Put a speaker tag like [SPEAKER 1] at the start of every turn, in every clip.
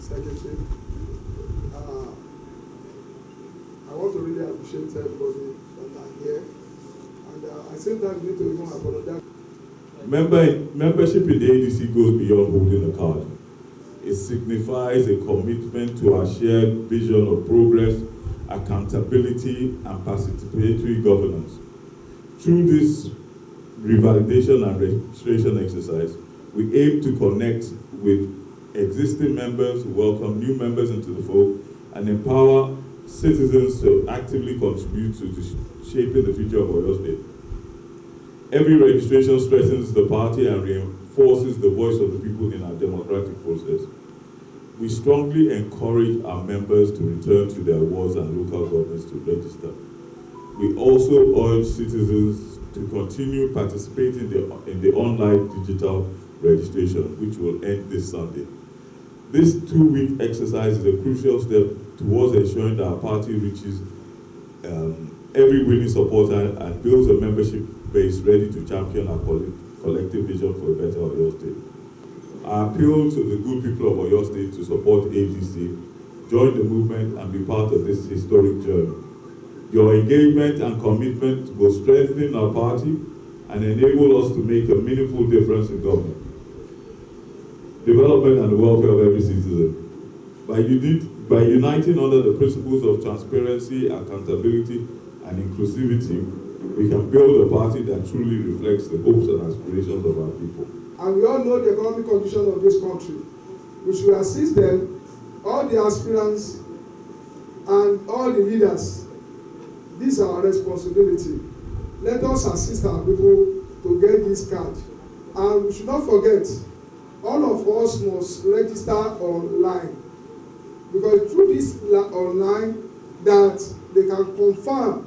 [SPEAKER 1] Secretary. I want to really appreciate everybody that are here. And I think that we need to even apologize.
[SPEAKER 2] Membership in the ADC goes beyond holding a card. It signifies a commitment to our shared vision of progress, accountability, and participatory governance. Through this revalidation and registration exercise, we aim to connect with existing members, welcome new members into the fold, and empower citizens to actively contribute to shaping the future of Oyo State. Every registration strengthens the party and reinforces the voice of the people in our democratic process. We strongly encourage our members to return to their wards and local governments to register. We also urge citizens to continue participating in the online digital registration, which will end this Sunday. This 2-week exercise is a crucial step towards ensuring that our party reaches every willing supporter and builds a membership base ready to champion our collective vision for a better Oyo State. I appeal to the good people of Oyo State to support ADC, join the movement, and be part of this historic journey. Your engagement and commitment will strengthen our party and enable us to make a meaningful difference in government, development, and the welfare of every citizen. By uniting under the principles of transparency, accountability, and inclusivity, we can build a party that truly reflects the hopes and aspirations of our people.
[SPEAKER 1] And we all know the economic condition of this country. We should assist them, all the aspirants, and all the leaders. This is our responsibility. Let us assist our people to get this card. And we should not forget, all of us must register online. Because through this online, that they can confirm.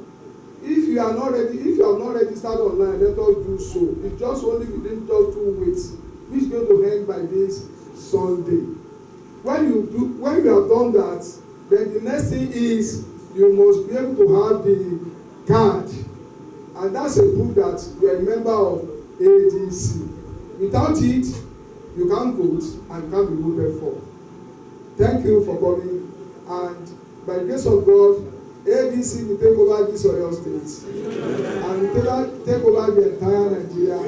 [SPEAKER 1] If you have not registered online, let us do so. It's just only within just 2 weeks, which is going to end by this Sunday. When you have done that, then the next thing is you must be able to have the card, and that's a proof that you are a member of ADC. Without it, you can't vote and can't be voted for. Thank you for coming, and by the grace of God, ADC will take over this Oyo State and will take over the entire Nigeria.